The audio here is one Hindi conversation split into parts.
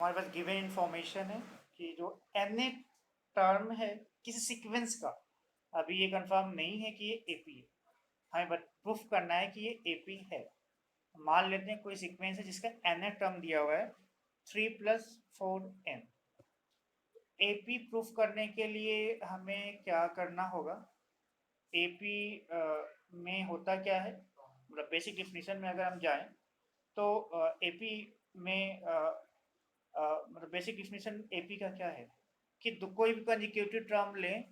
हमारे पास गिवन इंफॉर्मेशन है कि जो एन टर्म है किसी सीक्वेंस का, अभी ये कंफर्म नहीं है कि ये एपी है, हमें बट प्रूफ करना है कि ये एपी है। मान लेते हैं कोई सीक्वेंस है जिसका एन टर्म दिया हुआ है 3+4n। एपी प्रूफ करने के लिए हमें क्या करना होगा? एपी में होता क्या है, मतलब बेसिक डिफिनीशन में अगर हम जाएं तो एपी में मतलब बेसिक डिफिनीशन एपी का क्या है कि कोई भी कंजिक्यूटिव टर्म लें,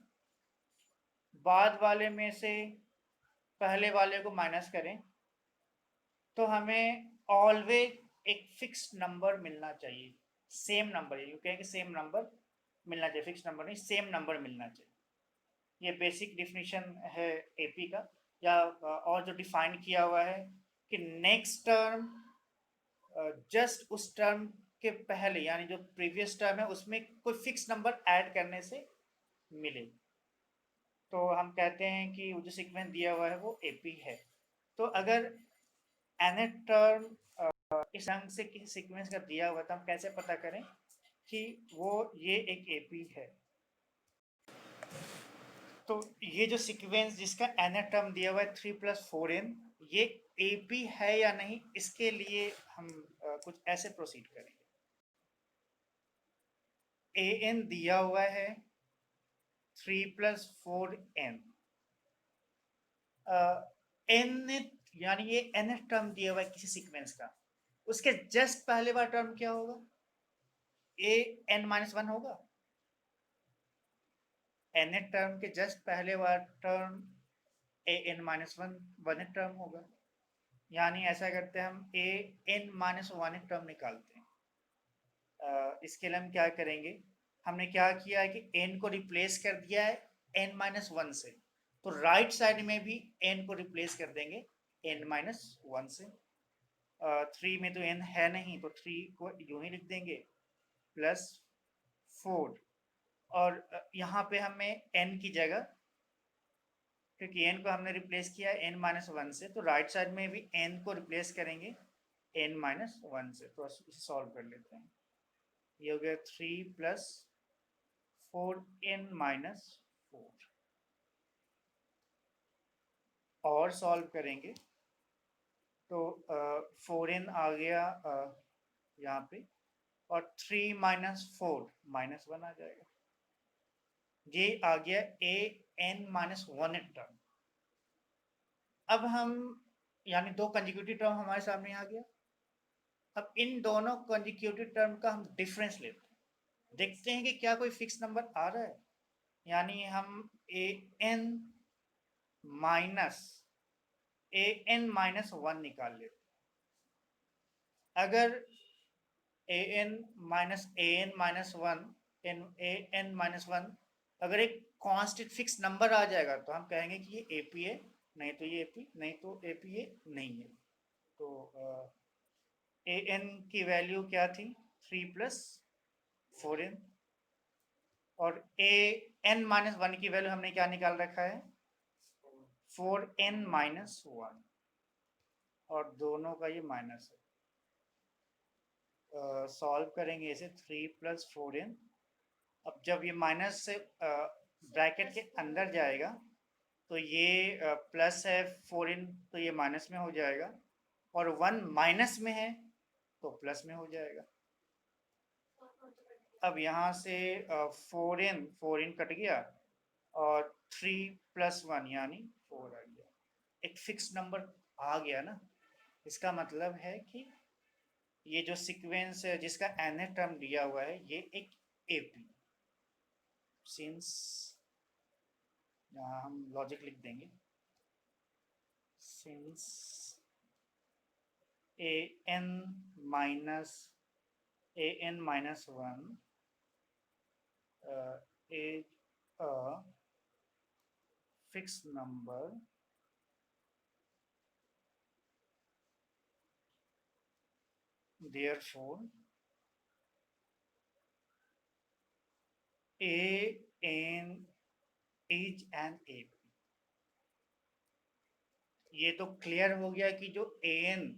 बाद वाले में से पहले वाले को माइनस करें तो हमें ऑलवेज एक फिक्स नंबर मिलना चाहिए। सेम नंबर, यू कहेंगे सेम नंबर मिलना चाहिए, फिक्स नंबर नहीं, सेम नंबर मिलना चाहिए। ये बेसिक डिफिनीशन है एपी का। या और जो डिफाइन किया हुआ है कि नेक्स्ट टर्म जस्ट उस टर्म के पहले, यानी जो प्रीवियस टर्म है उसमें कोई फिक्स नंबर ऐड करने से मिले, तो हम कहते हैं कि वो जो सीक्वेंस दिया हुआ है वो एपी है। तो अगर एन टर्म इस ढंग से किसी सीक्वेंस का दिया हुआ तो हम कैसे पता करें कि वो ये एक एपी है? तो ये जो सीक्वेंस जिसका एन टर्म दिया हुआ है 3+4n, ये एपी है या नहीं, इसके लिए हम कुछ ऐसे प्रोसीड करेंगे। an दिया हुआ है 3+4n, n यानी ये n टर्म दिया हुआ है किसी सीक्वेंस का, उसके जस्ट पहले बार टर्म क्या होगा? an-1 होगा। n टर्म के जस्ट पहले बार टर्म an-1 टर्म होगा। यानी ऐसा करते हैं, हम an-1 टर्म निकालते हैं। इसके लिए हम क्या करेंगे, हमने क्या किया है कि n को रिप्लेस कर दिया है n-1 से, तो राइट साइड में भी n को रिप्लेस कर देंगे n-1 से। 3 में तो n है नहीं, तो 3 को यूं ही लिख देंगे +4। और यहाँ पे हमें n की जगह, क्योंकि n को हमने रिप्लेस किया n-1 से, तो राइट साइड में भी n को रिप्लेस करेंगे n-1 से। तो इसे सॉल्व कर लेते हैं। ये हो गया 3+4n-4, और सॉल्व करेंगे तो 4n आ गया यहाँ पे, और 3 - 4 -1 आ जाएगा। ये आ गया an-1 टर्म। अब हम, यानी दो कंजिक्यूटिव टर्म हमारे सामने आ गया। अब इन दोनों कंजिक्यूटिव टर्म का हम डिफरेंस लेते हैं, देखते हैं कि क्या कोई फिक्स नंबर आ रहा है। यानी हम an-1 निकाल लेते हैं। अगर an-1 अगर एक कांस्टेंट फिक्स नंबर आ जाएगा तो हम कहेंगे कि ये एपी है, नहीं तो ये एपी, नहीं तो एपी ये नहीं है। तो an की वैल्यू क्या थी? 3+4n। और an-1 की वैल्यू हमने क्या निकाल रखा है? 4n-1, और दोनों का ये माइनस है। सॉल्व करेंगे इसे 3+4n। अब जब ये माइनस से ब्रैकेट के अंदर जाएगा तो ये प्लस है 4n, तो ये माइनस में हो जाएगा, और 1 माइनस में है तो प्लस में हो जाएगा। अब यहाँ से 4n कट गया, और 3+1 यानी 4 आ गया। एक फिक्स नंबर आ गया ना, इसका मतलब है कि ये जो सीक्वेंस है जिसका एन टर्म दिया हुआ है ये एक एपी। सिंस यहाँ हम लॉजिक लिख देंगे, since an-1 is a fixed number, therefore an is an AP। ये तो क्लियर हो गया कि जो an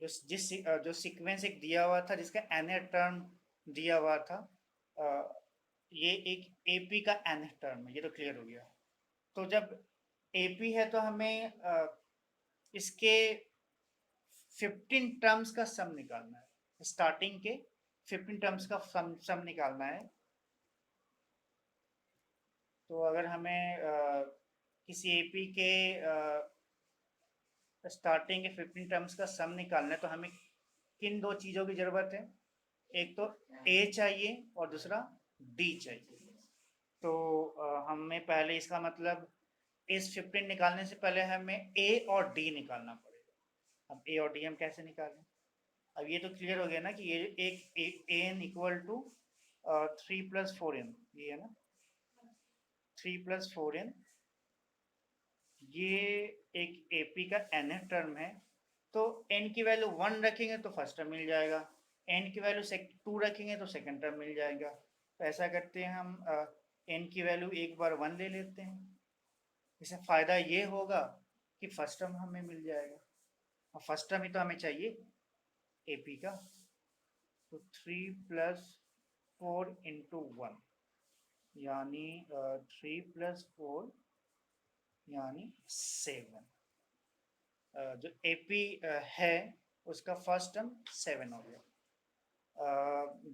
जो सीक्वेंस एक दिया हुआ था जिसका n टर्म दिया हुआ था। ये एक एपी का nth टर्म है, ये तो क्लियर हो गया। तो जब एपी है तो हमें इसके 15 टर्म्स का सम निकालना है। स्टार्टिंग के 15 टर्म्स का सम निकालना है। तो अगर हमें किसी एपी के स्टार्टिंग के 15 टर्म्स का सम निकालना है तो हमें किन दो चीज़ों की ज़रूरत है? एक तो ए चाहिए और दूसरा डी चाहिए। तो हमें पहले इसका मतलब इस 15 निकालने से पहले हमें ए और डी निकालना पड़ेगा। अब ए और डी हम कैसे निकालें? अब ये तो क्लियर हो गया ना कि ये एक A N equal to 3+4n, ये है ना 3+4n। ये एक एपी का एन टर्म है। तो एन की वैल्यू 1 रखेंगे तो फर्स्ट टर्म मिल जाएगा, एन की वैल्यू 2 रखेंगे तो सेकंड टर्म मिल जाएगा। तो ऐसा करते हैं हम एन की वैल्यू एक बार 1 ले लेते हैं। इससे फ़ायदा ये होगा कि फर्स्ट टर्म हमें मिल जाएगा, और फर्स्ट टर्म ही तो हमें चाहिए एपी का। तो 3+4 इंटू 1 यानी 3+4 यानी 7। जो एपी है उसका फर्स्ट टर्म 7 हो गया।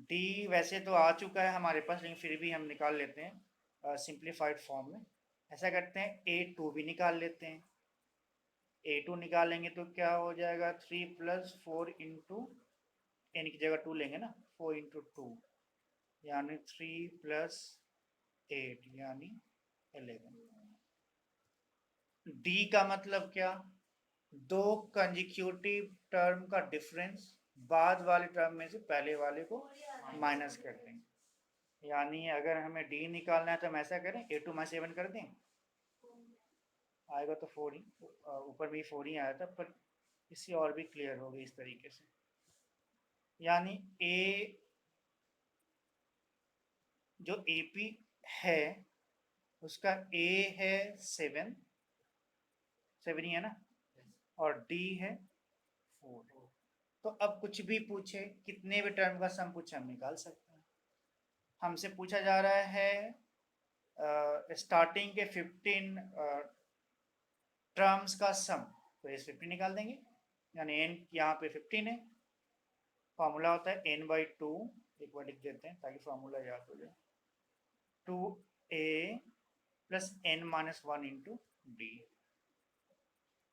डी वैसे तो आ चुका है हमारे पास, लेकिन फिर भी हम निकाल लेते हैं सिंप्लीफाइड फॉर्म में। ऐसा करते हैं A2 भी निकाल लेते हैं। A2 निकालेंगे तो क्या हो जाएगा 3+4 इंटू एन की जगह 2 लेंगे ना, 4 इंटू 2 यानी 3+8 यानी 11। डी का मतलब क्या? दो कंजिक्यूटिव टर्म का डिफरेंस बाद वाले टर्म में से पहले वाले को माइनस कर देंगे। यानी अगर हमें डी निकालना है तो हम ऐसा करें A2 में 7 कर दें, आएगा तो 4 ही, ऊपर भी 4 ही आया था, पर इससे और भी क्लियर होगी इस तरीके से। यानी ए जो एपी है उसका ए है 7 ही है ना, और डी है 4। तो अब कुछ भी पूछे, कितने भी टर्म का सम पूछे, हम निकाल सकते हैं। हमसे पूछा जा रहा है स्टार्टिंग के 15 टर्म्स का सम, तो इस 15 निकाल देंगे। यानी एन यहाँ पे 15 है, फॉर्मूला होता है n/2। एक बार लिख देते हैं ताकि फॉर्मूला याद हो जाए। 2a plus n-1 into D,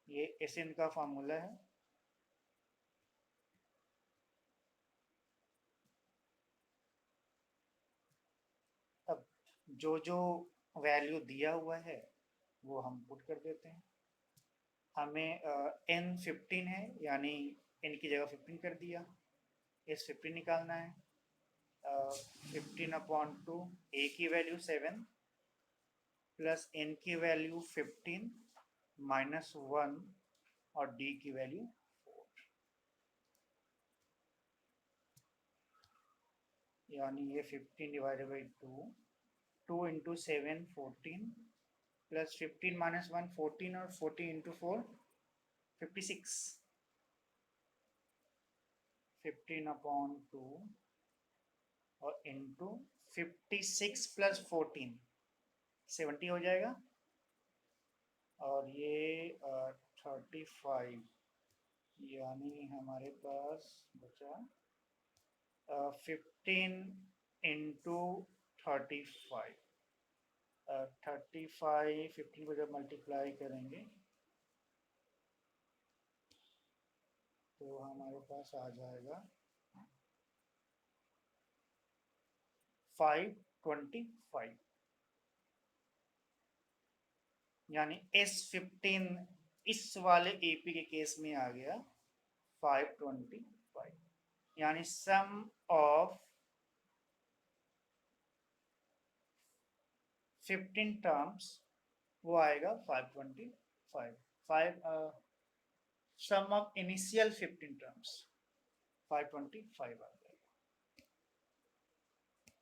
ये एन का फॉर्मूला है। अब जो जो वैल्यू दिया हुआ है वो हम पुट कर देते हैं। हमें n 15 है, यानी n की जगह 15 कर दिया। इस 15 निकालना है। 15/2, a की वैल्यू 7 प्लस n की वैल्यू 15 -1 और d की वैल्यू 4, यानी ये 15 डिवाइडेड बाई 2 इंटू 7 14 प्लस 15 -1 14 और 40 इंटू 4 56। 15/2 और इंटू 56 प्लस 14 70 हो जाएगा, और ये 35, यानी हमारे पास बचा 15 इंटू 35। 35 15 को जब मल्टीप्लाई करेंगे तो हमारे पास आ जाएगा 525, यानी S15 इस वाले एपी के केस में आ गया 525, यानी सम ऑफ 15 टर्म्स वो आएगा 525। 5 सम ऑफ इनिशियल 15 टर्म्स 525 आएगा।